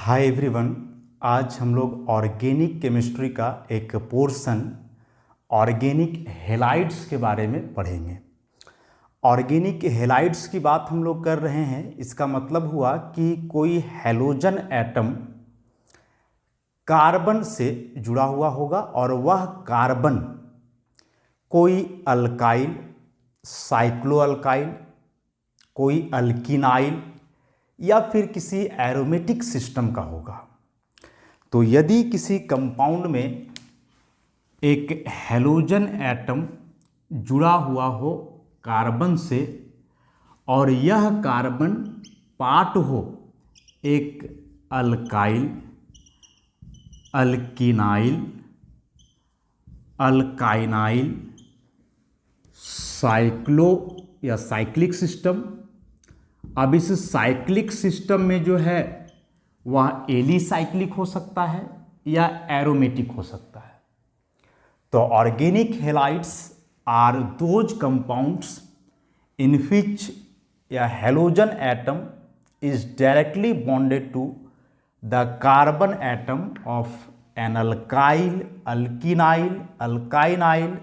Hi everyone. आज हम लोग ऑर्गेनिक केमिस्ट्री का एक पोर्शन ऑर्गेनिक हैलाइड्स के बारे में पढ़ेंगे। ऑर्गेनिक हैलाइड्स की बात हम लोग कर रहे हैं, इसका मतलब हुआ कि कोई हैलोजन एटम कार्बन से जुड़ा हुआ होगा और वह कार्बन कोई अल्काइल, साइक्लो अल्काइल, कोई अल्किनाइल या फिर किसी एरोमेटिक सिस्टम का होगा। तो यदि किसी कंपाउंड में एक हैलोजन एटम जुड़ा हुआ हो कार्बन से और यह कार्बन पार्ट हो एक अल्काइल, अल्किनाइल, अल्काइनाइल, साइक्लो या साइक्लिक सिस्टम। अब इस साइक्लिक सिस्टम में जो है वह एलिसाइक्लिक हो सकता है या एरोमेटिक हो सकता है। तो organic halides are those compounds in which a halogen atom is directly bonded to the carbon atom of an alkyl, alkenyl, alkynyl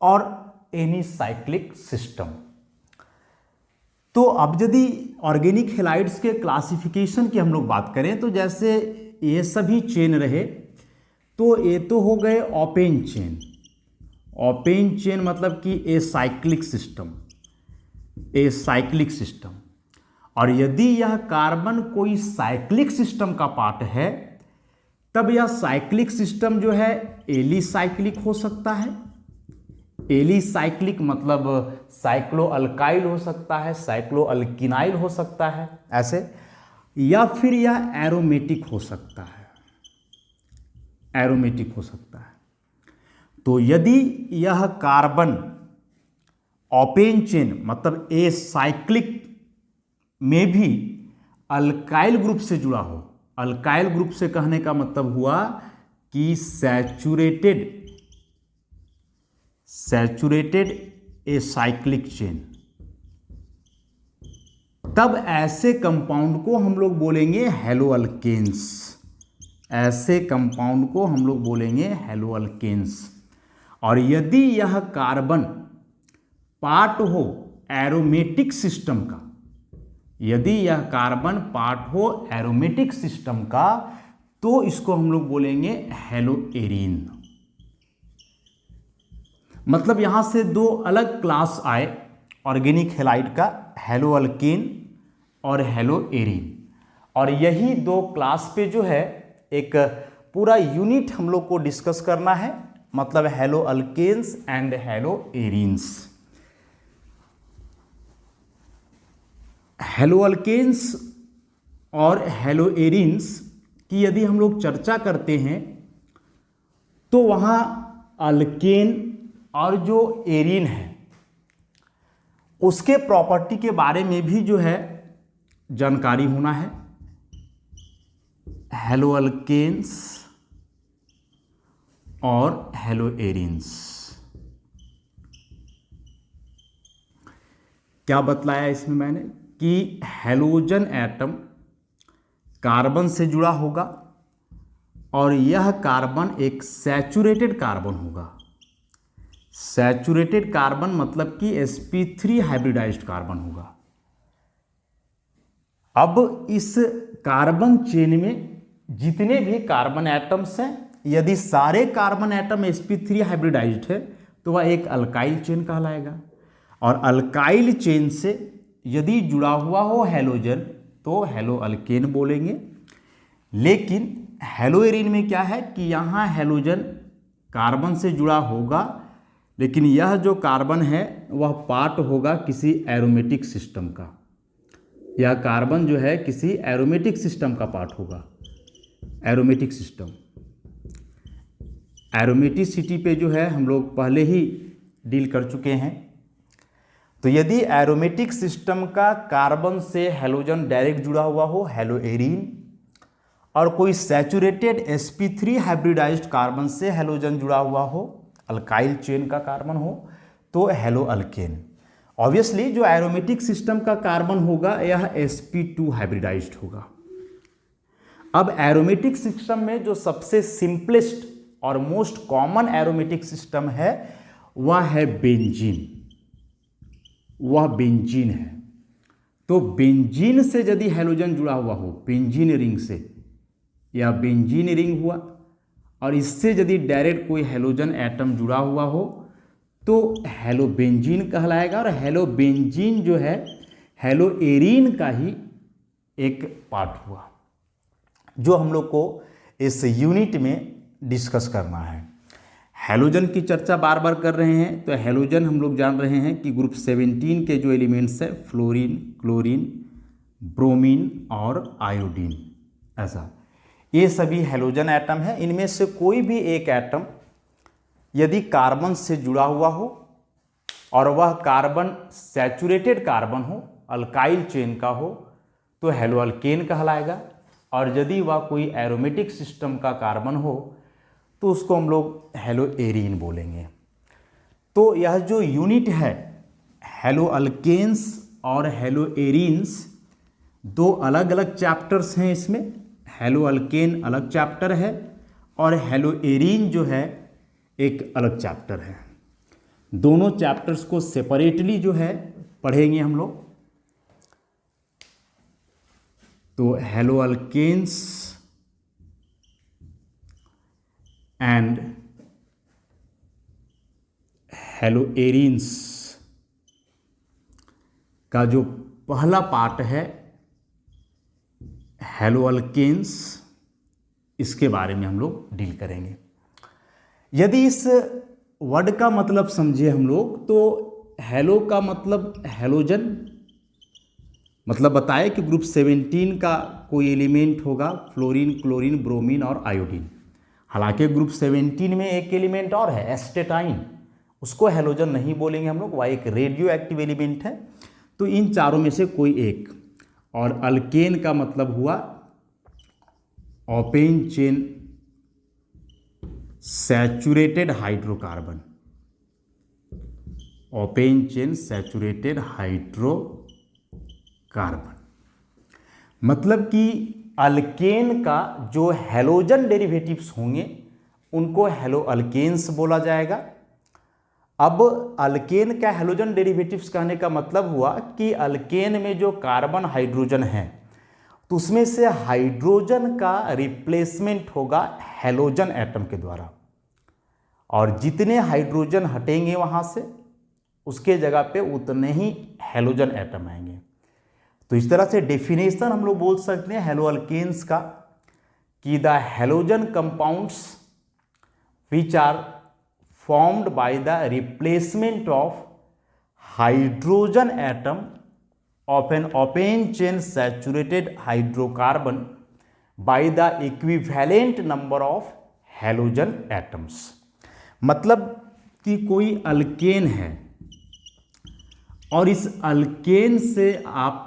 or any cyclic system। तो अब यदि ऑर्गेनिक हैलाइड्स के क्लासिफिकेशन की हम लोग बात करें तो जैसे ये सभी चेन रहे तो ये तो हो गए ओपेन चेन। ओपेन चेन मतलब कि a cyclic system, a cyclic system. और यदि यह कार्बन कोई साइक्लिक सिस्टम का पार्ट है तब यह साइक्लिक सिस्टम जो है एलिसाइक्लिक हो सकता है। एलिसाइक्लिक मतलब साइक्लो अल्काइल हो सकता है, साइक्लो अल्किनाइल हो सकता है ऐसे, या फिर यह एरोमेटिक हो सकता है, एरोमेटिक हो सकता है। तो यदि यह कार्बन ओपेन चेन मतलब ए साइक्लिक में भी अल्काइल ग्रुप से जुड़ा हो, अल्काइल ग्रुप से कहने का मतलब हुआ कि सैचुरेटेड ए साइक्लिक चेन, तब ऐसे कंपाउंड को हम लोग बोलेंगे हैलोअल्केन्स। ऐसे कंपाउंड को हम लोग बोलेंगे हैलोअल्केन्स। और यदि यह कार्बन पार्ट हो एरोमेटिक सिस्टम का, यदि यह कार्बन पार्ट हो एरोमेटिक सिस्टम का तो इसको हम लोग बोलेंगे हैलोएरीन। मतलब यहां से दो अलग क्लास आए ऑर्गेनिक हैलाइड का, हैलोअल्केन और हैलोएरीन। और यही दो क्लास पे जो है एक पूरा यूनिट हम लोग को डिस्कस करना है, मतलब हैलोअल्केन्स एंड हैलोएरीन्स। हैलोअल्केन्स और हैलोएरीन्स की यदि हम लोग चर्चा करते हैं तो वहाँ अल्केन और जो एरीन है उसके प्रॉपर्टी के बारे में भी जो है जानकारी होना है। हैलोअल्केन्स और हैलोएरीन्स क्या बतलाया इसमें मैंने कि हैलोजन एटम कार्बन से जुड़ा होगा और यह कार्बन एक सैचुरेटेड कार्बन होगा। सैचुरेटेड कार्बन मतलब कि sp3 हाइब्रिडाइज्ड कार्बन होगा। अब इस कार्बन चेन में जितने भी कार्बन एटम्स हैं, यदि सारे कार्बन एटम sp3 हाइब्रिडाइज्ड है तो वह एक अल्काइल चेन कहलाएगा। और अल्काइल चेन से यदि जुड़ा हुआ हो हैलोजन तो हैलोअल्केन बोलेंगे। लेकिन हैलोएरीन में क्या है कि यहाँ हैलोजन कार्बन से जुड़ा होगा लेकिन यह जो कार्बन है वह पार्ट होगा किसी एरोमेटिक सिस्टम का। यह कार्बन जो है किसी एरोमेटिक सिस्टम का पार्ट होगा। एरोमेटिक सिस्टम, एरोमेटिसिटी पे जो है हम लोग पहले ही डील कर चुके हैं। तो यदि एरोमेटिक सिस्टम का कार्बन से हैलोजन डायरेक्ट जुड़ा हुआ हो हैलोएरीन, और कोई सैचुरेटेड sp3 हाइब्रिडाइज्ड कार्बन से हैलोजन जुड़ा हुआ हो, अल्काइल चेन का कार्बन हो, तो हैलोअल्केन। ऑब्वियसली जो एरोमेटिक सिस्टम का कार्बन होगा यह sp2 हाइब्रिडाइज्ड होगा। अब एरोमेटिक सिस्टम में जो सबसे सिंपलेस्ट और मोस्ट कॉमन एरोमेटिक सिस्टम है वह है बेंजीन, वह बेंजीन है। तो बेंजीन से यदि हैलोजन जुड़ा हुआ हो, बेंजीन रिंग से, या बेंजीन रिंग हुआ, और इससे यदि डायरेक्ट कोई हैलोजन एटम जुड़ा हुआ हो तो हैलोबेंजीन कहलाएगा। और हैलोबेंजीन जो है हैलोएरीन का ही एक पार्ट हुआ, जो हम लोग को इस यूनिट में डिस्कस करना है। हैलोजन की चर्चा बार बार कर रहे हैं, तो हैलोजन हम लोग जान रहे हैं कि ग्रुप 17 के जो एलिमेंट्स है, फ्लोरीन, क्लोरीन, ब्रोमीन और आयोडीन, ऐसा ये सभी हैलोजन एटम है। इनमें से कोई भी एक एटम यदि कार्बन से जुड़ा हुआ हो और वह कार्बन सैचुरेटेड कार्बन हो, अल्काइल चेन का हो, तो हैलोअल्केन कहलाएगा। और यदि वह कोई एरोमेटिक सिस्टम का कार्बन हो तो उसको हम लोग हैलोएरीन बोलेंगे। तो यह जो यूनिट है हैलोअल्केन्स और हैलोएरीन्स, दो अलग अलग चैप्टर्स हैं इसमें। हैलोअल्केन अलग चैप्टर है और हैलोएरीन जो है एक अलग चैप्टर है। दोनों चैप्टर्स को सेपरेटली जो है पढ़ेंगे हम लोग। तो हैलोअल्केन्स एंड हैलोएरीन्स का जो पहला पार्ट है हैलोअल्केन्स, इसके बारे में हम लोग डील करेंगे। यदि इस वर्ड का मतलब समझे हम लोग, तो हैलो का मतलब हैलोजन, मतलब बताए कि ग्रुप 17 का कोई एलिमेंट होगा फ्लोरीन, क्लोरीन, ब्रोमीन और आयोडीन। हालांकि ग्रुप 17 में एक एलिमेंट और है एस्टेटाइन, उसको हैलोजन नहीं बोलेंगे हम लोग, वह एक रेडियो एक्टिव एलिमेंट है। तो इन चारों में से कोई एक। और अल्केन का मतलब हुआ open chain saturated hydrocarbon, open chain saturated hydrocarbon, मतलब कि अल्केन का जो हैलोजन डेरिवेटिव्स होंगे उनको हैलोअल्केन्स बोला जाएगा। अब अल्केन का हैलोजन डेरिवेटिव्स कहने का मतलब हुआ कि अल्केन में जो कार्बन हाइड्रोजन है तो उसमें से हाइड्रोजन का रिप्लेसमेंट होगा हैलोजन एटम के द्वारा, और जितने हाइड्रोजन हटेंगे वहाँ से उसके जगह पे उतने ही हैलोजन एटम आएंगे। तो इस तरह से डेफिनेशन हम लोग बोल सकते हैं हैलोअल्केन्स का कि the halogen compounds which are formed by the replacement of hydrogen atom of an open chain saturated hydrocarbon by the equivalent number of halogen atoms। मतलब कि कोई अल्केन है और इस अल्केन से आप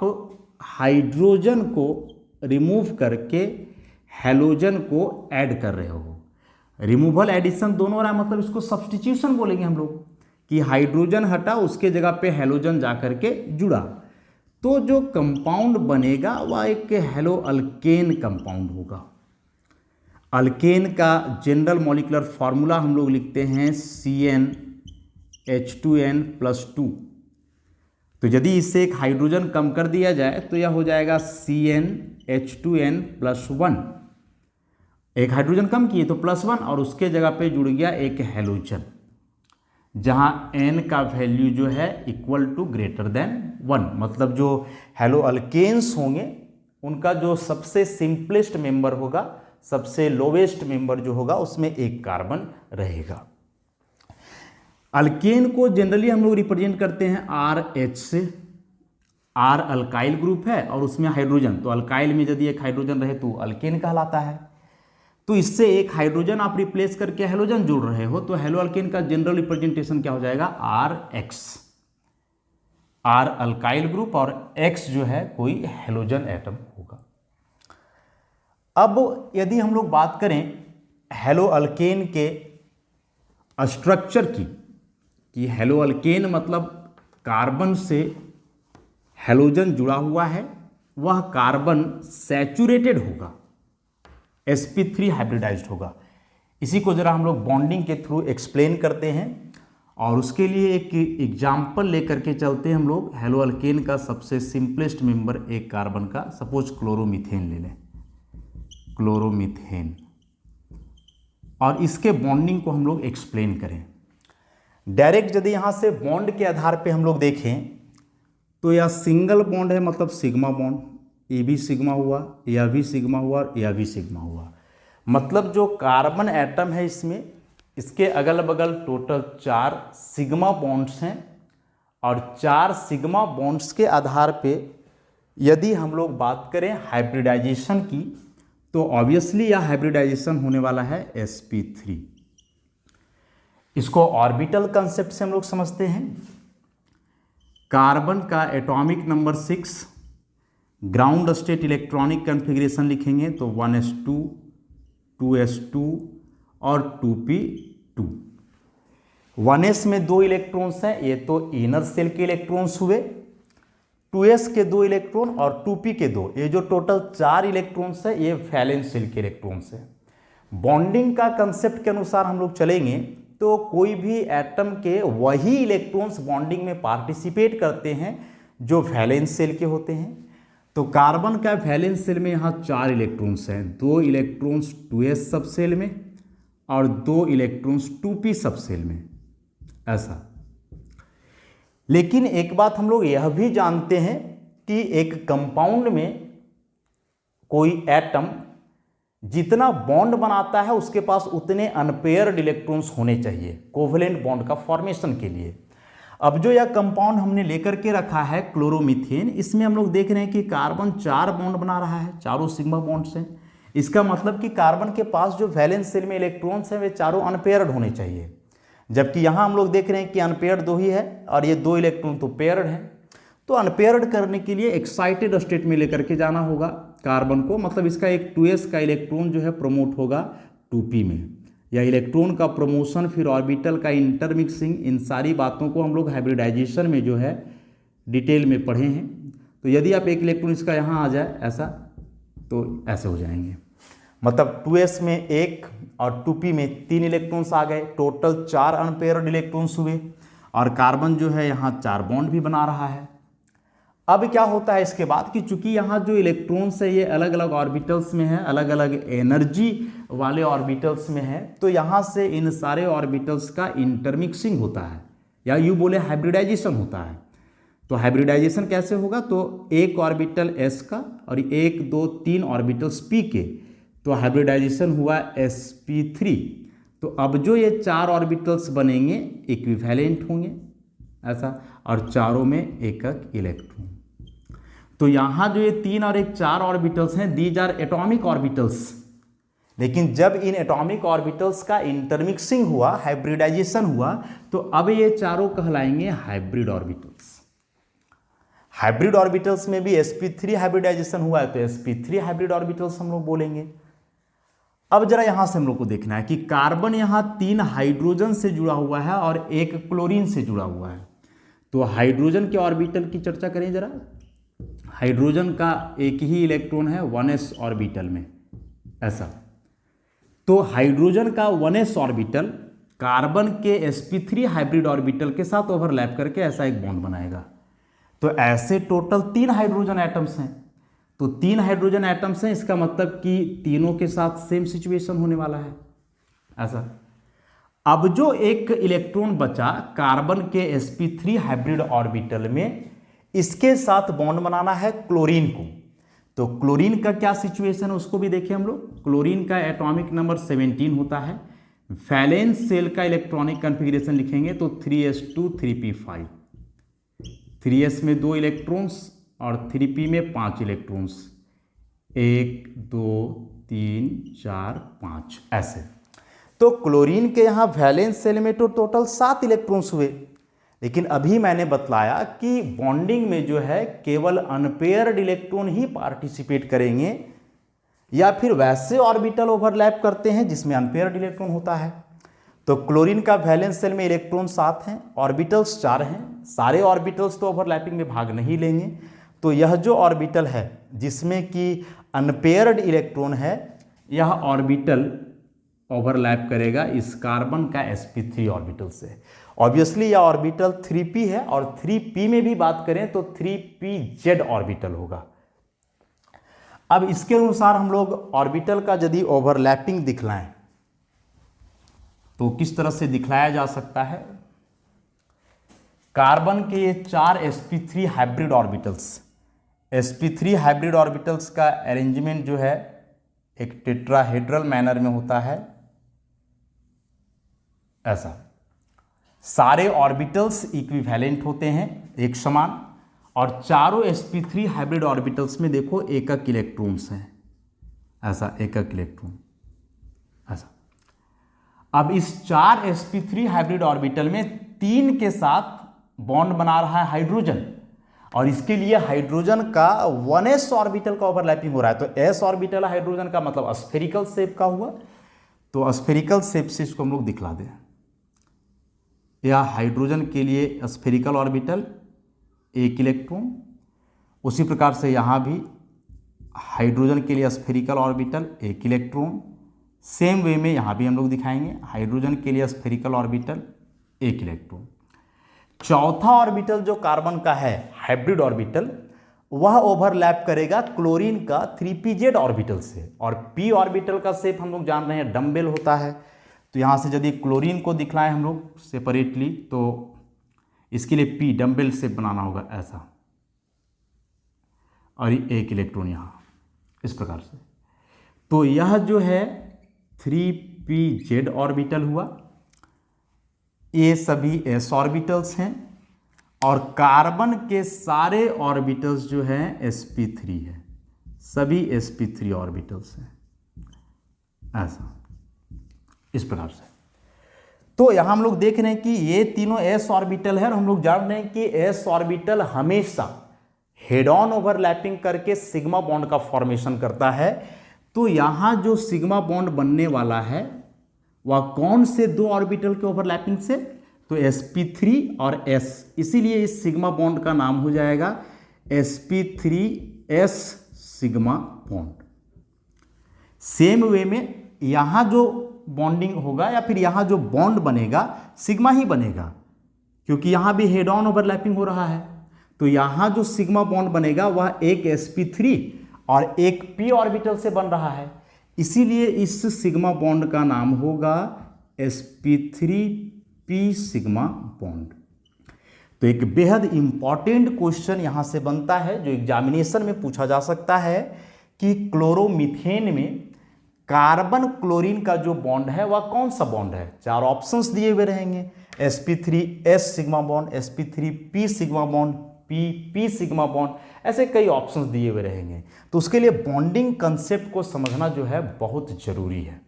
हाइड्रोजन को रिमूव करके हैलोजन को ऐड कर रहे हो। रिमूवल एडिशन दोनों हो रहा है, मतलब इसको सब्स्टिट्यूशन बोलेंगे हम लोग कि हाइड्रोजन हटा उसके जगह पे हैलोजन जा करके जुड़ा, तो जो कंपाउंड बनेगा वह एक हैलोअल्केन कंपाउंड होगा। अल्केन का जनरल मॉलिक्यूलर फार्मूला हम लोग लिखते हैं CnH2n+2। तो यदि इससे एक हाइड्रोजन कम कर दिया जाए तो यह हो जाएगा CnH2n+1। एक हाइड्रोजन कम किए तो +1 और उसके जगह पे जुड़ गया एक हैलोजन, जहां n का वैल्यू जो है इक्वल टू ग्रेटर देन 1। मतलब जो हैलोअल्केन्स होंगे उनका जो सबसे सिंपलेस्ट मेंबर होगा, सबसे लोवेस्ट मेंबर जो होगा उसमें एक कार्बन रहेगा। अल्केन को जनरली हम लोग रिप्रेजेंट करते हैं RH से। R अल्काइल ग्रुप है और उसमें हाइड्रोजन, तो अल्काइल में यदि एक हाइड्रोजन रहे तो अल्केन कहलाता है। तो इससे एक हाइड्रोजन आप रिप्लेस करके हैलोजन जोड़ रहे हो तो हैलोअल्केन का जनरल रिप्रेजेंटेशन क्या हो जाएगा RH। R अल्काइल ग्रुप और X जो है कोई हैलोजन एटम होगा। अब यदि हम लोग बात करें हैलोअल्केन के स्ट्रक्चर की, कि हैलोअल्केन मतलब कार्बन से हैलोजन जुड़ा हुआ है, वह कार्बन सैचुरेटेड होगा, sp3 हाइब्रिडाइज्ड होगा। इसी को जरा हम लोग बॉन्डिंग के थ्रू एक्सप्लेन करते हैं और उसके लिए एक एग्जाम्पल लेकर के चलते हैं हम लोग। हेलोअल्केन का सबसे सिंपलेस्ट मेंबर एक कार्बन का, सपोज क्लोरोमीथेन ले लें, क्लोरोमीथेन, और इसके बॉन्डिंग को हम लोग एक्सप्लेन करें। डायरेक्ट यदि यहाँ से बॉन्ड के आधार पे हम लोग देखें तो यह सिंगल बॉन्ड है, मतलब सिग्मा बॉन्ड, ये भी सिग्मा हुआ, यह भी सिग्मा हुआ, यह भी सिग्मा हुआ। मतलब जो कार्बन एटम है इसमें, इसके अगल बगल टोटल 4 सिग्मा बॉन्ड्स हैं और 4 सिग्मा बॉन्ड्स के आधार पे यदि हम लोग बात करें हाइब्रिडाइजेशन की, तो ऑब्वियसली यह हाइब्रिडाइजेशन होने वाला है sp3। इसको ऑर्बिटल कंसेप्ट से हम लोग समझते हैं। कार्बन का atomic number 6, ground state electronic configuration लिखेंगे तो 1s2, 2s2 और 2p2। 1s में 2 इलेक्ट्रॉन्स हैं, ये तो इनर सेल के इलेक्ट्रॉन्स हुए, 2s के 2 इलेक्ट्रॉन और 2p के 2, ये जो टोटल 4 इलेक्ट्रॉन्स है ये वैलेंस शेल के इलेक्ट्रॉन्स है। बॉन्डिंग का कंसेप्ट के अनुसार हम लोग चलेंगे तो कोई भी एटम के वही इलेक्ट्रॉन्स बॉन्डिंग में पार्टिसिपेट करते हैं जो वैलेंस शेल के होते हैं। तो कार्बन का वैलेंस शेल में यहाँ 4 इलेक्ट्रॉन्स हैं, 2 इलेक्ट्रॉन्स 2s सब सेल में और 2 इलेक्ट्रॉन्स 2p सब सेल में, ऐसा। लेकिन एक बात हम लोग यह भी जानते हैं कि एक कंपाउंड में कोई एटम जितना बॉन्ड बनाता है उसके पास उतने अनपेयर्ड इलेक्ट्रॉन्स होने चाहिए कोवेलेंट बॉन्ड का फॉर्मेशन के लिए। अब जो यह कंपाउंड हमने लेकर के रखा है क्लोरोमीथेन, इसमें हम लोग देख रहे हैं कि कार्बन 4 बॉन्ड बना रहा है, चारों सिग्मा बॉन्ड्स हैं। इसका मतलब कि कार्बन के पास जो वैलेंस शेल में इलेक्ट्रॉन्स हैं वे चारों अनपेयर्ड होने चाहिए, जबकि यहाँ हम लोग देख रहे हैं कि अनपेयर्ड 2 ही है और ये 2 इलेक्ट्रॉन तो पेयर्ड हैं। तो अनपेयर्ड करने के लिए एक्साइटेड स्टेट में लेकर के जाना होगा कार्बन को, मतलब इसका एक 2s का इलेक्ट्रॉन जो है प्रमोट होगा 2p में। या इलेक्ट्रॉन का प्रमोशन, फिर ऑर्बिटल का इंटरमिक्सिंग, इन सारी बातों को हम लोग हाइब्रिडाइजेशन में जो है डिटेल में पढ़े हैं। तो यदि आप एक इलेक्ट्रॉन इसका यहाँ आ जाए ऐसा, तो ऐसे हो जाएंगे, मतलब 2s में 1 और 2p में 3 इलेक्ट्रॉन्स आ गए, टोटल 4 अनपेयर्ड इलेक्ट्रॉन्स हुए और कार्बन जो है यहाँ 4 बॉन्ड भी बना रहा है। अब क्या होता है इसके बाद कि चूंकि यहाँ जो इलेक्ट्रॉन्स है ये अलग अलग ऑर्बिटल्स में है, अलग अलग एनर्जी वाले ऑर्बिटल्स में है, तो यहाँ से इन सारे ऑर्बिटल्स का इंटरमिक्सिंग होता है या यूँ बोले हाइब्रिडाइजेशन होता है। तो हाइब्रिडाइजेशन कैसे होगा, तो एक ऑर्बिटल s का और 1, 2, 3 ऑर्बिटल्स p के, तो हाइब्रिडाइजेशन हुआ sp3। तो अब जो ये 4 ऑर्बिटल्स बनेंगे इक्विवेलेंट होंगे ऐसा, और चारों में एक एक इलेक्ट्रॉन। तो यहाँ जो ये 3 और 4 ऑर्बिटल्स हैं, दीज आर एटॉमिक ऑर्बिटल्स। लेकिन जब इन एटॉमिक ऑर्बिटल्स का इंटरमिक्सिंग हुआ, हाइब्रिडाइजेशन हुआ, तो अब ये चारों कहलाएंगे हाइब्रिड ऑर्बिटल्स। हाइब्रिड ऑर्बिटल्स में भी sp3 हाइब्रिडाइजेशन हुआ है तो sp3 हाइब्रिड ऑर्बिटल्स हम लोग बोलेंगे। अब जरा यहां से हम लोग को देखना है कि कार्बन यहां 3 हाइड्रोजन से जुड़ा हुआ है और 1 क्लोरीन से जुड़ा हुआ है। तो हाइड्रोजन के ऑर्बिटल की चर्चा करें जरा। हाइड्रोजन का एक ही इलेक्ट्रॉन है 1s ऑर्बिटल में, ऐसा। तो हाइड्रोजन का 1s ऑर्बिटल कार्बन के sp3 हाइब्रिड ऑर्बिटल के साथ ओवरलैप करके ऐसा एक बॉन्ड बनाएगा। तो ऐसे टोटल 3 हाइड्रोजन एटम्स हैं। तो 3 हाइड्रोजन एटम्स हैं, इसका मतलब कि तीनों के साथ सेम सिचुएशन होने वाला है, ऐसा। अब जो एक इलेक्ट्रॉन बचा कार्बन के sp3 हाइब्रिड ऑर्बिटल में, इसके साथ बॉन्ड बनाना है क्लोरीन को। तो क्लोरीन का क्या सिचुएशन है उसको भी देखें हम लोग। क्लोरीन का एटॉमिक नंबर 17 होता है। वैलेंस शेल का इलेक्ट्रॉनिक कन्फिग्रेशन लिखेंगे तो 3s2 3p5, 3s में 2 इलेक्ट्रॉन्स और 3p में 5 इलेक्ट्रॉन्स, 1 2 3 4 5 ऐसे। तो क्लोरीन के यहाँ वैलेंस शेल में तो टोटल 7 इलेक्ट्रॉन्स हुए। लेकिन अभी मैंने बतलाया कि बॉन्डिंग में जो है केवल अनपेयर्ड इलेक्ट्रॉन ही पार्टिसिपेट करेंगे या फिर वैसे ऑर्बिटल ओवरलैप करते हैं जिसमें अनपेयर्ड इलेक्ट्रॉन होता है। तो क्लोरीन का वैलेंस शेल में इलेक्ट्रॉन 7 हैं, ऑर्बिटल्स 4 हैं। सारे ऑर्बिटल्स तो ओवरलैपिंग में भाग नहीं लेंगे। तो यह जो ऑर्बिटल है जिसमें कि अनपेयर्ड इलेक्ट्रॉन है, यह ऑर्बिटल ओवरलैप करेगा इस कार्बन का sp3 ऑर्बिटल से। ऑब्वियसली यह ऑर्बिटल 3p है और 3p में भी बात करें तो 3pz ऑर्बिटल होगा। अब इसके अनुसार हम लोग ऑर्बिटल का यदि ओवरलैपिंग दिखलाएं तो किस तरह से दिखलाया जा सकता है। कार्बन के ये 4 sp3 hybrid orbitals, sp3 hybrid orbitals का अरेंजमेंट जो है एक टेट्राहेड्रल मैनर में होता है। ऐसा सारे ऑर्बिटल्स इक्विवेलेंट होते हैं, एक समान, और चारों sp3 हाइब्रिड ऑर्बिटल्स में देखो एकक इलेक्ट्रॉन्स हैं। ऐसा एकक इलेक्ट्रॉन ऐसा। अब इस 4 sp3 हाइब्रिड ऑर्बिटल में 3 के साथ बॉन्ड बना रहा है हाइड्रोजन, और इसके लिए हाइड्रोजन का 1s ऑर्बिटल का ओवरलैपिंग हो रहा है। तो s ऑर्बिटल हाइड्रोजन का मतलब स्फेरिकल शेप का हुआ, तो स्फेरिकल शेप से इसको हम लोग दिखला दें। यह हाइड्रोजन के लिए स्फेरिकल ऑर्बिटल, एक इलेक्ट्रॉन। उसी प्रकार से यहाँ भी हाइड्रोजन के लिए स्फेरिकल ऑर्बिटल, एक इलेक्ट्रॉन। सेम वे में यहाँ भी हम लोग दिखाएंगे, हाइड्रोजन के लिए स्फेरिकल ऑर्बिटल, एक इलेक्ट्रॉन। चौथा ऑर्बिटल जो कार्बन का है हाइब्रिड ऑर्बिटल, वह ओवरलैप करेगा क्लोरीन का 3pz ऑर्बिटल से। और p ऑर्बिटल का शेप हम लोग जान रहे हैं डम्बेल होता है। तो यहाँ से यदि क्लोरीन को दिखलाएं हम लोग सेपरेटली तो इसके लिए p डम्बेल शेप बनाना होगा ऐसा, और एक इलेक्ट्रॉन यहाँ इस प्रकार से। तो यह जो है 3pz ऑर्बिटल हुआ। ये सभी s ऑर्बिटल्स हैं, और कार्बन के सारे ऑर्बिटल्स जो हैं sp3 है, सभी sp3 ऑर्बिटल्स हैं ऐसा, इस प्रकार से। तो यहां हम लोग देख रहे हैं कि ये तीनों s ऑर्बिटल है, और हम लोग जान रहे हैं कि s ऑर्बिटल हमेशा हेड ऑन ओवरलैपिंग करके सिग्मा बॉन्ड का फॉर्मेशन करता है। तो यहां जो सिग्मा बॉन्ड बनने वाला है वह कौन से दो ऑर्बिटल के ओवरलैपिंग से, तो sp3 और s, इसीलिए इस सिग्मा बॉन्ड का नाम हो जाएगा sp3s sigma bond. Same way में यहां जो बॉन्डिंग होगा या फिर यहां जो बॉन्ड बनेगा सिग्मा ही बनेगा, क्योंकि यहां भी हेड ऑन ओवरलैपिंग हो रहा है। तो यहां जो सिग्मा बॉन्ड बनेगा वह एक sp3 और एक p ऑर्बिटल से बन रहा है, इसीलिए इस सिग्मा बॉन्ड का नाम होगा sp3p सिग्मा बॉन्ड। तो एक बेहद इंपॉर्टेंट क्वेश्चन यहां से बनता है जो एग्जामिनेशन में पूछा जा सकता है कि क्लोरोमीथेन में कार्बन क्लोरीन का जो बॉन्ड है वह कौन सा बॉन्ड है। 4 ऑप्शंस दिए हुए रहेंगे, sp3s sigma bond, sp3p sigma bond, p sigma bond, ऐसे कई ऑप्शंस दिए हुए रहेंगे। तो उसके लिए बॉन्डिंग कंसेप्ट को समझना जो है बहुत जरूरी है।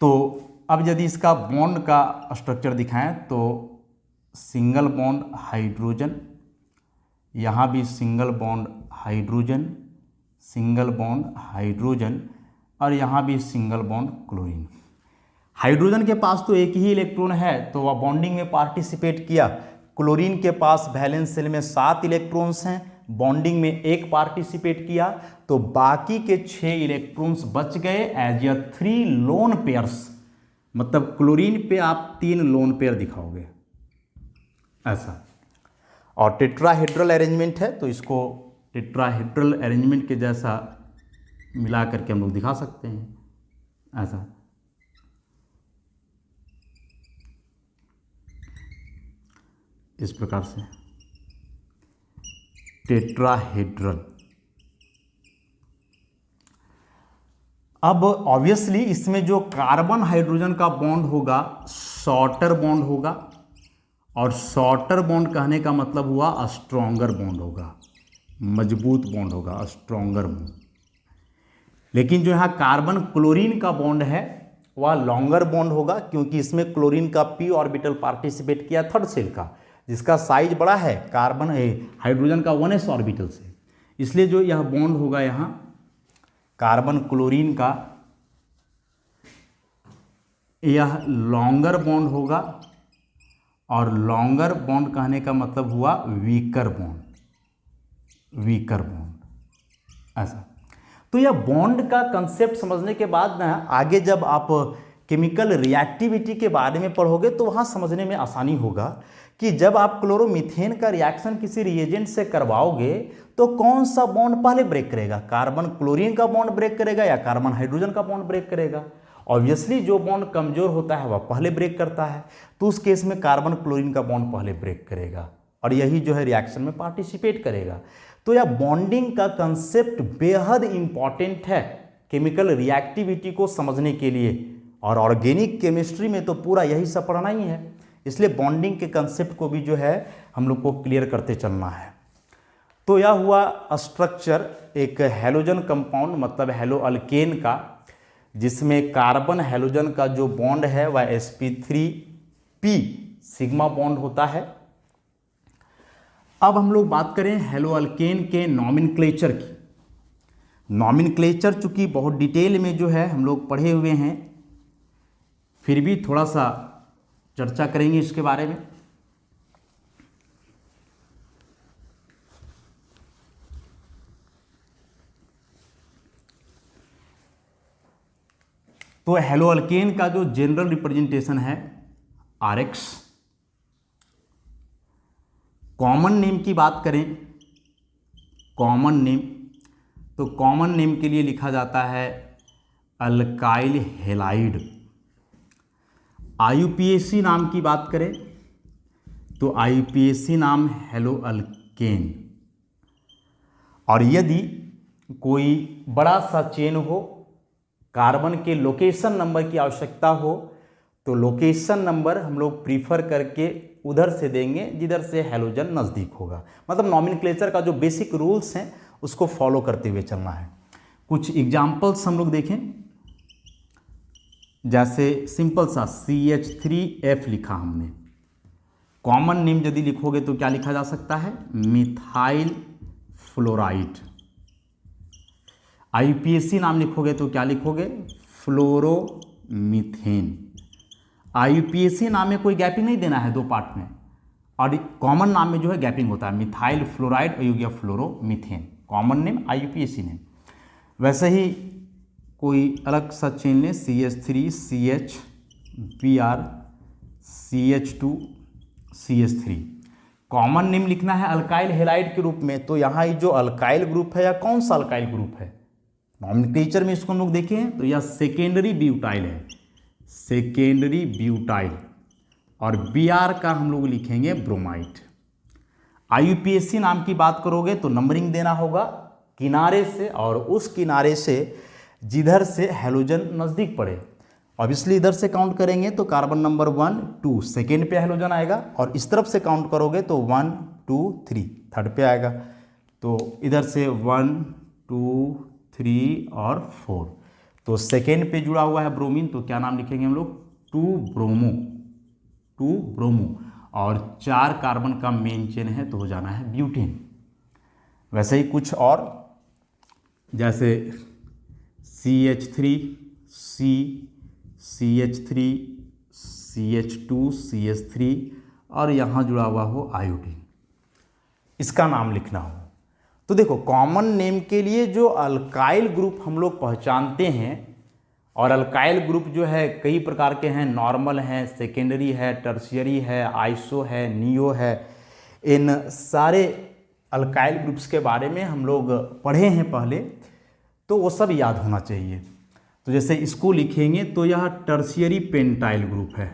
तो अब यदि इसका बॉन्ड का स्ट्रक्चर दिखाएं तो सिंगल बॉन्ड हाइड्रोजन, यहाँ भी single bond hydrogen, single bond hydrogen, और यहाँ भी सिंगल बॉन्ड क्लोरीन। हाइड्रोजन के पास तो एक ही इलेक्ट्रॉन है तो वह बॉन्डिंग में पार्टिसिपेट किया। क्लोरीन के पास वैलेंस शेल में 7 इलेक्ट्रॉन्स हैं, बॉन्डिंग में 1 पार्टिसिपेट किया, तो बाकी के 6 इलेक्ट्रॉन्स बच गए एज ए 3 लोन पेयर्स। मतलब क्लोरीन पे आप 3 लोन पेयर दिखाओगे ऐसा। और टेट्राहेड्रल अरेंजमेंट है तो इसको टेट्राहेड्रल अरेंजमेंट के जैसा मिला करके हम लोग दिखा सकते हैं ऐसा। इस प्रकार से टेट्राहेड्रल। अब ऑब्वियसली इसमें जो कार्बन हाइड्रोजन का बॉन्ड होगा शॉर्टर बॉन्ड होगा, और शॉर्टर बॉन्ड कहने का मतलब हुआ स्ट्रॉन्गर बॉन्ड होगा, मजबूत बॉन्ड होगा, स्ट्रॉन्गर बॉन्ड। लेकिन जो यहाँ कार्बन क्लोरीन का बॉन्ड है वह लॉन्गर बॉन्ड होगा, क्योंकि इसमें क्लोरीन का p ऑर्बिटल पार्टिसिपेट किया थर्ड शेल का, जिसका साइज बड़ा है कार्बन हाइड्रोजन का 1s ऑर्बिटल से, इसलिए जो यह बॉन्ड होगा यहाँ कार्बन क्लोरीन का यह लॉन्गर बॉन्ड होगा। और लॉन्गर बॉन्ड कहने का मतलब हुआ वीकर बॉन्ड, वीकर बॉन्ड ऐसा। तो यह बॉन्ड का कंसेप्ट समझने के बाद ना आगे जब आप केमिकल रिएक्टिविटी के बारे में पढ़ोगे तो वहाँ समझने में आसानी होगा कि जब आप क्लोरोमीथेन का रिएक्शन किसी रिएजेंट से करवाओगे तो कौन सा बॉन्ड पहले ब्रेक करेगा, कार्बन क्लोरीन का बॉन्ड ब्रेक करेगा या कार्बन हाइड्रोजन का बॉन्ड ब्रेक करेगा। ऑब्वियसली जो बॉन्ड कमजोर होता है वह पहले ब्रेक करता है, तो उस केस में कार्बन क्लोरीन का बॉन्ड पहले ब्रेक करेगा और यही जो है रिएक्शन में पार्टिसिपेट करेगा। तो यह बॉन्डिंग का कंसेप्ट बेहद इंपॉर्टेंट है केमिकल रिएक्टिविटी को समझने के लिए, और ऑर्गेनिक केमिस्ट्री में तो पूरा यही सब पढ़ना ही है, इसलिए बॉन्डिंग के कंसेप्ट को भी जो है हम लोग को क्लियर करते चलना है। तो यह हुआ स्ट्रक्चर एक हैलोजन कंपाउंड मतलब हेलो अल्केन का, जिसमें कार्बन हैलोजन का जो बॉन्ड है वह sp3p सिग्मा बॉन्ड होता है। अब हम लोग बात करें हेलो अल्केन के नॉमेनक्लेचर की। नॉमेनक्लेचर चूंकि बहुत डिटेल में जो है हम लोग पढ़े हुए हैं, फिर भी थोड़ा सा चर्चा करेंगे इसके बारे में। तो हेलो अल्केन का जो जनरल रिप्रेजेंटेशन है RX। कॉमन नेम की बात करें, कॉमन नेम, तो कॉमन नेम के लिए लिखा जाता है अल्काइल हेलाइड। IUPAC नाम की बात करें तो IUPAC नाम हेलो अल्केन। और यदि कोई बड़ा सा चेन हो, कार्बन के लोकेशन नंबर की आवश्यकता हो, तो लोकेशन नंबर हम लोग प्रीफर करके उधर से देंगे जिधर से हैलोजन नज़दीक होगा। मतलब नॉमेनक्लेचर का जो बेसिक रूल्स हैं उसको फॉलो करते हुए चलना है। कुछ एग्जाम्पल्स हम लोग देखें, जैसे सिंपल सा CH3F लिखा हमने। कॉमन नेम यदि लिखोगे तो क्या लिखा जा सकता है, मिथाइल फ्लोराइड। IUPAC नाम लिखोगे तो क्या लिखोगे, फ्लोरोमीथेन। IUPAC नाम में कोई गैपिंग नहीं देना है दो पार्ट में, और कॉमन नाम में जो है गैपिंग होता है, मिथाइल फ्लोराइड और गया fluoromethane. Common name IUPAC name. वैसे ही कोई अलग सा चेन लें, CH3 CH Br CH2 CH3। Common name लिखना है अल्काइल हेलाइड के रूप में, तो यहाँ जो अल्काइल ग्रुप है या कौन सा अल्काइल ग्रुप है, नॉमेनक्लेचर में इसको हम लोग देखें तो यह सेकेंडरी ब्यूटाइल है, सेकेंडरी ब्यूटाइल। और Br का हम लोग लिखेंगे ब्रोमाइड। IUPAC नाम की बात करोगे तो नंबरिंग देना होगा किनारे से, और उस किनारे से जिधर से हैलोजन नज़दीक पड़े। ऑब्वियसली इधर से काउंट करेंगे तो कार्बन नंबर 1 2 सेकेंड पे हैलोजन आएगा, और इस तरफ से काउंट करोगे तो 1 2 3 थर्ड पे आएगा। तो इधर से 1 2 3 और 4, तो सेकेंड पे जुड़ा हुआ है ब्रोमीन, तो क्या नाम लिखेंगे हम लोग, 2 ब्रोमो, 2 ब्रोमो। और 4 कार्बन का मेन चेन है तो हो जाना है ब्यूटेन। वैसे ही कुछ और, जैसे CH3 C CH3 CH2 CH3 और यहाँ जुड़ा हुआ हो आयोडीन, इसका नाम लिखना हो। तो देखो कॉमन नेम के लिए जो अल्काइल ग्रुप हम लोग पहचानते हैं, और अल्काइल ग्रुप जो है कई प्रकार के हैं, नॉर्मल हैं, सेकेंडरी है, टर्शियरी है, आइसो है, नियो है। इन सारे अल्काइल ग्रुप्स के बारे में हम लोग पढ़े हैं पहले, तो वो सब याद होना चाहिए। तो जैसे इसको लिखेंगे तो यह टर्शियरी पेंटाइल ग्रुप है,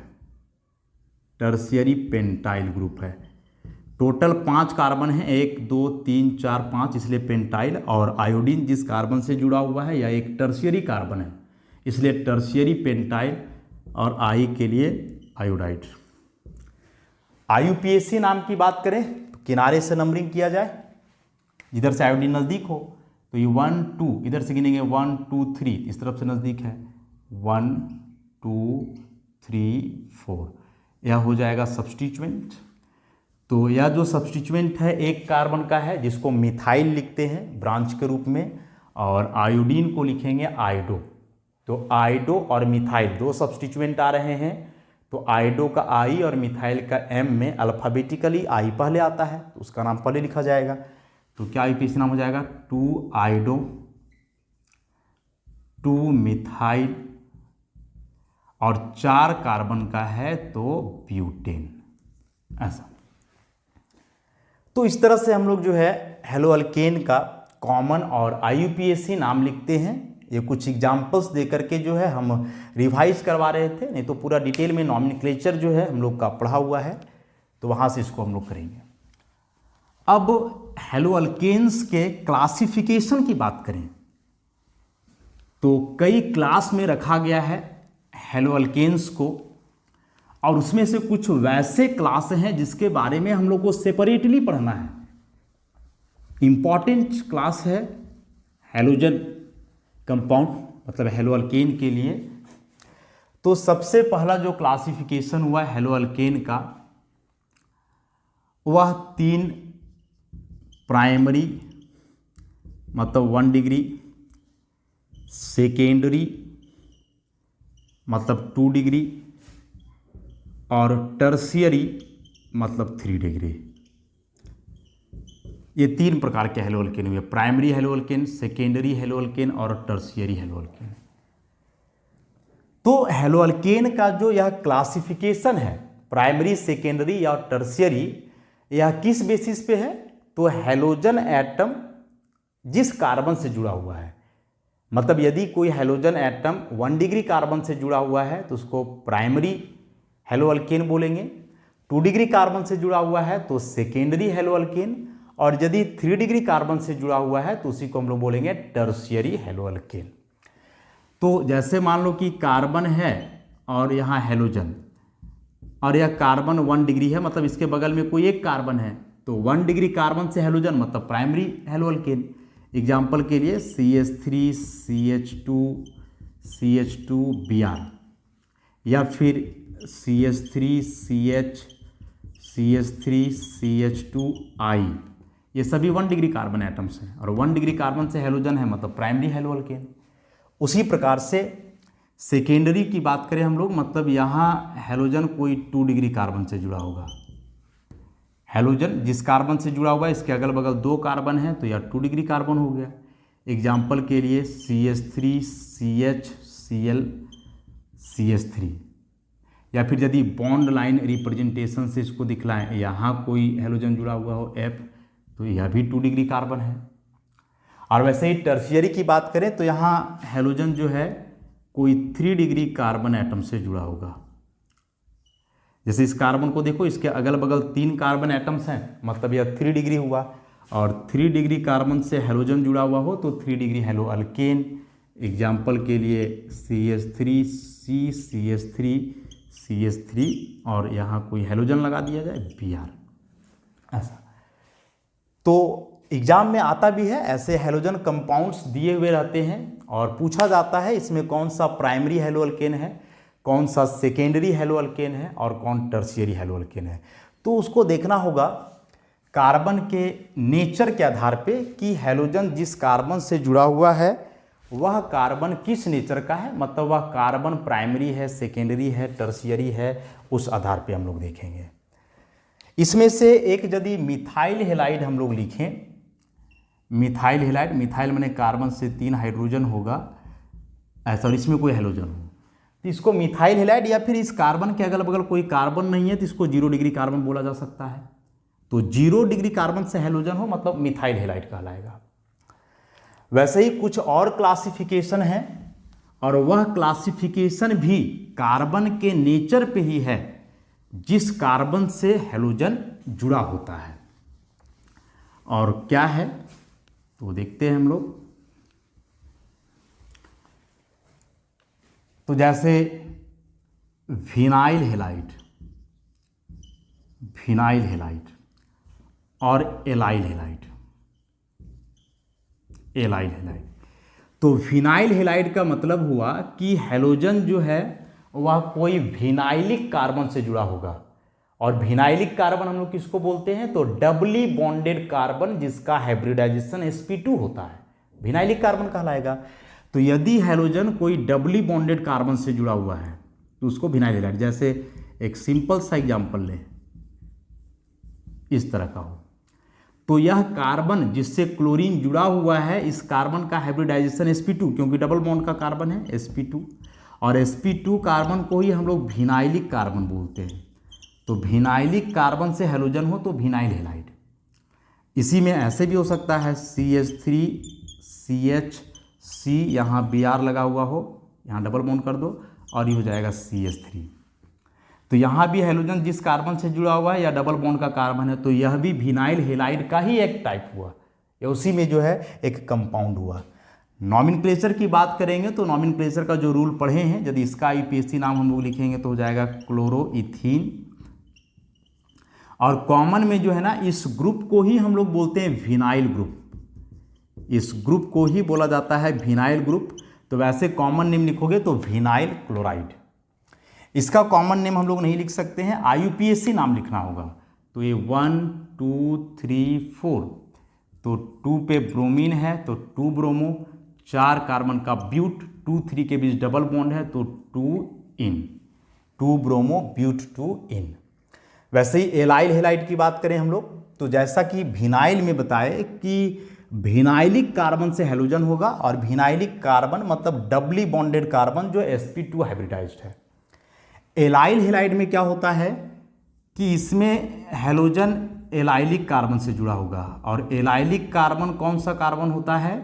टर्शियरी पेंटाइल ग्रुप है। टोटल 5 कार्बन है, 1 2 3 4 5, इसलिए पेंटाइल। और आयोडीन जिस कार्बन से जुड़ा हुआ है यह एक टर्शियरी कार्बन है, इसलिए टर्शियरी पेंटाइल। और आई के लिए आयोडाइड। IUPAC नाम की बात करें तो किनारे से नंबरिंग किया जाए, जिधर से आयोडीन नज़दीक हो तो ये 1 2 इधर से गिनेंगे 1 2 3, इस तरफ से नज़दीक है 1 2 3 4, यह हो जाएगा सब्स्टिट्यूएंट। तो यह जो सब्स्टिट्यूएंट है एक कार्बन का है, जिसको मिथाइल लिखते हैं ब्रांच के रूप में, और आयोडीन को लिखेंगे आइडो। तो आइडो और मिथाइल दो सब्स्टिट्यूएंट आ रहे हैं, तो आइडो का I और मिथाइल का M में अल्फ़ाबेटिकली I पहले आता है, तो उसका नाम पहले लिखा जाएगा। तो क्या IUPAC नाम हो जाएगा, 2 आइडो 2 मिथाइल और 4 कार्बन का है तो ब्यूटेन, ऐसा। तो इस तरह से हम लोग जो है हेलोअल्केन का कॉमन और IUPAC नाम लिखते हैं। ये कुछ एग्जाम्पल्स दे करके जो है हम रिवाइज करवा रहे थे, नहीं तो पूरा डिटेल में नॉमेनक्लेचर जो है हम लोग का पढ़ा हुआ है, तो वहाँ से इसको हम लोग करेंगे। अब हेलोअल्केन्स के क्लासिफिकेशन की बात करें तो कई क्लास में रखा गया है हेलोअल्केन्स को, और उसमें से कुछ वैसे क्लास हैं जिसके बारे में हम लोग को सेपरेटली पढ़ना है। इंपॉर्टेंट क्लास है हेलोजन कंपाउंड, मतलब हेलोअल्केन के लिए। तो सबसे पहला जो क्लासिफिकेशन हुआ हेलोअल्केन का, वह 3 प्राइमरी मतलब 1 डिग्री, सेकेंडरी मतलब 2 डिग्री और टर्शियरी मतलब 3 डिग्री, ये 3 प्रकार के हेलोअल्केन हुए। प्राइमरी हेलोअल्केन, सेकेंडरी हेलोअल्केन और टर्शियरी हेलोअल्केन। तो हेलोअल्केन का जो यह क्लासिफिकेशन है प्राइमरी, सेकेंडरी या टर्शियरी, यह किस बेसिस पे है? तो हेलोजन एटम जिस कार्बन से जुड़ा हुआ है, मतलब यदि कोई हेलोजन एटम 1 डिग्री कार्बन से जुड़ा हुआ है तो उसको प्राइमरी हेलोअल्केन बोलेंगे, 2 डिग्री कार्बन से जुड़ा हुआ है तो सेकेंडरी हेलोअल्केन, और यदि 3 डिग्री कार्बन से जुड़ा हुआ है तो उसी को हम लोग बोलेंगे टर्शियरी हेलोअल्केन। तो जैसे मान लो कि कार्बन है और यहाँ हेलोजन, और यह कार्बन 1 डिग्री है, मतलब इसके बगल में कोई एक कार्बन है, तो 1 डिग्री कार्बन से हेलोजन मतलब प्राइमरी हेलोअल्केन। एग्जाम्पल के लिए CH3 CH2 CH2 Br, या फिर CH3 CH CH3 CH2I, ये सभी 1 डिग्री कार्बन एटम्स हैं, और 1 डिग्री कार्बन से हेलोजन है मतलब प्राइमरी हेलोअल्केन। उसी प्रकार से सेकेंडरी की बात करें हम लोग, मतलब यहाँ हेलोजन कोई 2 डिग्री कार्बन से जुड़ा होगा। हेलोजन जिस कार्बन से जुड़ा हुआ है इसके अगल बगल 2 कार्बन है तो यह 2 डिग्री कार्बन हो गया। एग्जाम्पल के लिए CH3 CH Cl CH3, या फिर यदि बॉन्ड लाइन रिप्रेजेंटेशन से इसको दिखलाएं, यहाँ कोई हेलोजन जुड़ा हुआ हो F, तो यह भी 2 डिग्री कार्बन है। और वैसे ही टर्शियरी की बात करें तो यहाँ हेलोजन जो है कोई 3 डिग्री कार्बन एटम से जुड़ा होगा। जैसे इस कार्बन को देखो, इसके अगल बगल 3 कार्बन एटम्स हैं, मतलब यह 3 डिग्री हुआ, और 3 डिग्री कार्बन से हेलोजन जुड़ा हुआ हो तो 3 डिग्री हेलोअल्केन। एग्जाम्पल के लिए CH3 C CH3 CH3, और यहाँ कोई हेलोजन लगा दिया जाए Br, ऐसा। तो एग्जाम में आता भी है, ऐसे हेलोजन कंपाउंड्स दिए हुए रहते हैं और पूछा जाता है इसमें कौन सा प्राइमरी हेलोअल्केन है, कौन सा सेकेंडरी हेलोअल्केन है और कौन टर्शियरी हेलोअल्केन है। तो उसको देखना होगा कार्बन के नेचर के आधार पे कि हेलोजन जिस कार्बन से जुड़ा हुआ है वह कार्बन किस नेचर का है, मतलब वह कार्बन प्राइमरी है, सेकेंडरी है, टर्शियरी है, उस आधार पे हम लोग देखेंगे। इसमें से एक यदि मिथाइल हेलाइड हम लोग लिखें, मिथाइल हेलाइड, मिथाइल माने कार्बन से 3 हाइड्रोजन होगा ऐसा, और इसमें कोई हेलोजन हो तो इसको मिथाइल हेलाइड, या फिर इस कार्बन के अगल बगल कोई कार्बन नहीं है तो इसको 0 डिग्री कार्बन बोला जा सकता है। तो 0 डिग्री कार्बन से हेलोजन हो मतलब मिथाइल हेलाइड कहलाएगा। वैसे ही कुछ और क्लासिफिकेशन है, और वह क्लासिफिकेशन भी कार्बन के नेचर पे ही है जिस कार्बन से हेलोजन जुड़ा होता है। और क्या है तो देखते हैं हम लोग। तो जैसे विनाइल हेलाइड, विनाइल हेलाइड और एलाइल हेलाइड, एलाइल हेलाइड। तो विनाइल हेलाइड का मतलब हुआ कि हेलोजन जो है वह कोई विनाइलिक कार्बन से जुड़ा होगा, और विनाइलिक कार्बन हम लोग किसको बोलते हैं तो डबली बॉन्डेड कार्बन जिसका हाइब्रिडाइजेशन sp2 होता है, विनाइलिक कार्बन कहलाएगा। तो यदि हेलोजन कोई डबली बॉन्डेड कार्बन से जुड़ा हुआ है तो उसको विनाइल हेलाइड। जैसे एक सिंपल सा एग्जांपल लें, इस तरह का हो तो यह कार्बन जिससे क्लोरीन जुड़ा हुआ है, इस कार्बन का हाइब्रिडाइजेशन sp2, क्योंकि डबल बॉन्ड का कार्बन है sp2, और sp2 कार्बन को ही हम लोग विनाइलिक कार्बन बोलते हैं। तो विनाइलिक कार्बन से हैलोजन हो तो विनाइल हैलाइड। इसी में ऐसे भी हो सकता है CH3 CH, यहाँ Br लगा हुआ हो, यहाँ डबल बॉन्ड कर दो और ये हो जाएगा CH3। तो यहाँ भी हैलोजन जिस कार्बन से जुड़ा हुआ है या डबल बॉन्ड का कार्बन है, तो यह भी विनाइल हैलाइड का ही एक टाइप हुआ, या उसी में जो है एक कंपाउंड हुआ। नॉमेनक्लेचर की बात करेंगे तो नॉमेनक्लेचर का जो रूल पढ़े हैं, यदि इसका IUPAC नाम हम लोग लिखेंगे तो हो जाएगा क्लोरोइथीन। और कॉमन में जो है ना, इस ग्रुप को ही हम लोग बोलते हैं विनाइल ग्रुप। इस ग्रुप को ही बोला जाता है विनाइल ग्रुप। तो वैसे कॉमन नेम लिखोगे तो विनाइल क्लोराइड। इसका कॉमन नेम हम लोग नहीं लिख सकते हैं, IUPAC नाम लिखना होगा। तो ये 1 2 3 4, तो 2 पे ब्रोमीन है तो 2 ब्रोमो, 4 कार्बन का ब्यूट, 2 3 के बीच डबल बॉन्ड है तो 2 इन, 2 ब्रोमो ब्यूट 2 इन। वैसे ही एलाइल हैलाइड की बात करें हम लोग, तो जैसा कि विनाइल में बताए कि विनाइलिक कार्बन से हैलोजन होगा, और विनाइलिक कार्बन मतलब डबली बॉन्डेड कार्बन जो sp2 हाइब्रिडाइज्ड है। एलाइल हैलाइड में क्या होता है कि इसमें हैलोजन एलाइलिक कार्बन से जुड़ा होगा, और एलाइलिक कार्बन कौन सा कार्बन होता है,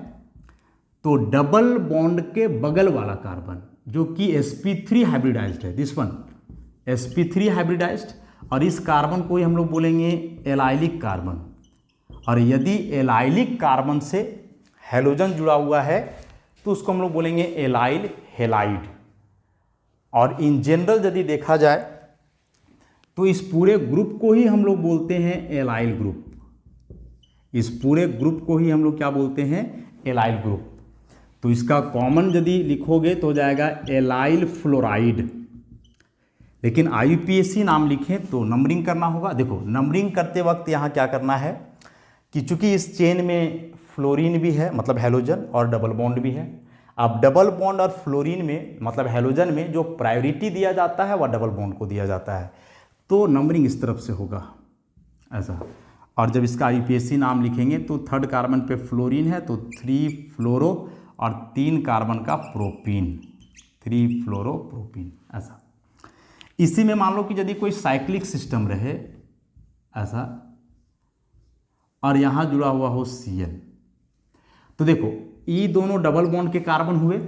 तो डबल बॉन्ड के बगल वाला कार्बन जो कि sp3 हाइब्रिडाइज्ड है, दिस वन sp3 हाइब्रिडाइज्ड, और इस कार्बन को ही हम लोग बोलेंगे एलाइलिक कार्बन। और यदि एलाइलिक कार्बन से हैलोजन जुड़ा हुआ है तो उसको हम लोग बोलेंगे एलाइल हैलाइड। और इन जनरल यदि देखा जाए तो इस पूरे ग्रुप को ही हम लोग बोलते हैं एलाइल ग्रुप। इस पूरे ग्रुप को ही हम लोग क्या बोलते हैं, एलाइल ग्रुप। तो इसका कॉमन यदि लिखोगे तो हो जाएगा एलाइल फ्लोराइड। लेकिन IUPAC नाम लिखें तो नंबरिंग करना होगा। देखो नंबरिंग करते वक्त यहाँ क्या करना है कि चूंकि इस चेन में फ्लोरीन भी है मतलब हैलोजन, और डबल बॉन्ड भी है। अब डबल बॉन्ड और फ्लोरीन में मतलब हैलोजन में जो प्रायोरिटी दिया जाता है वह डबल बॉन्ड को दिया जाता है। तो नंबरिंग इस तरफ से होगा ऐसा। और जब इसका IUPAC नाम लिखेंगे तो 3rd कार्बन पे फ्लोरीन है तो 3 फ्लोरो, और 3 कार्बन का प्रोपीन, 3 फ्लोरोप्रोपीन ऐसा। इसी में मान लो कि यदि कोई साइक्लिक सिस्टम रहे ऐसा, और यहाँ जुड़ा हुआ हो Cl, तो देखो ये दोनों डबल बॉन्ड के कार्बन हुए,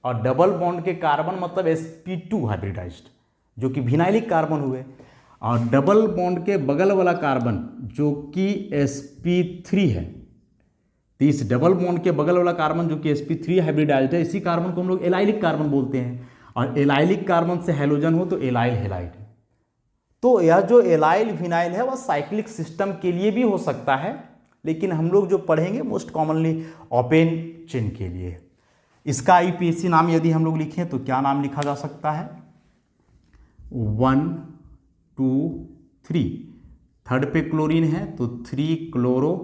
और डबल बॉन्ड के कार्बन मतलब sp2 हाइब्रिडाइज्ड जो कि विनाइलिक कार्बन हुए, और डबल बॉन्ड के बगल वाला कार्बन जो कि sp3 है। तो इस डबल बॉन्ड के बगल वाला कार्बन जो कि sp3 हाइब्रिडाइज्ड है, इसी कार्बन को हम लोग एलाइलिक कार्बन बोलते हैं। और एलाइलिक कार्बन से हैलोजन हो तो एलाइल हैलाइड। तो यह जो एलाइल विनाइल है वह साइक्लिक सिस्टम के लिए भी हो सकता है, लेकिन हम लोग जो पढ़ेंगे मोस्ट कॉमनली ओपेन चेन के लिए। इसका IUPAC नाम यदि हम लोग लिखें तो क्या नाम लिखा जा सकता है, 1 2 3, 3rd पे क्लोरीन है तो 3 क्लोरो,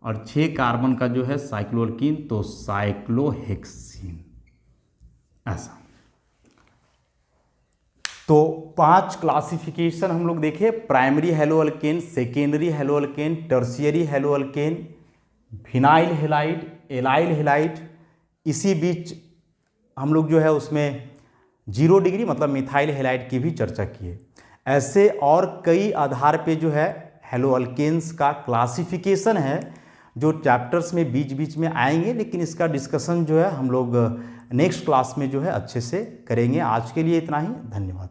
और 6 कार्बन का जो है साइक्लोअल्कीन तो साइक्लोहेक्सीन ऐसा। तो 5 क्लासिफिकेशन हम लोग देखे, primary haloalkane, secondary haloalkane, tertiary haloalkane, vinyl halide, allyl halide. इसी बीच हम लोग जो है उसमें 0 डिग्री मतलब मिथाइल हैलाइड की भी चर्चा किए। ऐसे और कई आधार पे जो है हैलोअल्केन्स का क्लासिफिकेशन है जो चैप्टर्स में बीच बीच में आएंगे, लेकिन इसका डिस्कशन जो है हम लोग नेक्स्ट क्लास में जो है अच्छे से करेंगे। आज के लिए इतना ही, धन्यवाद।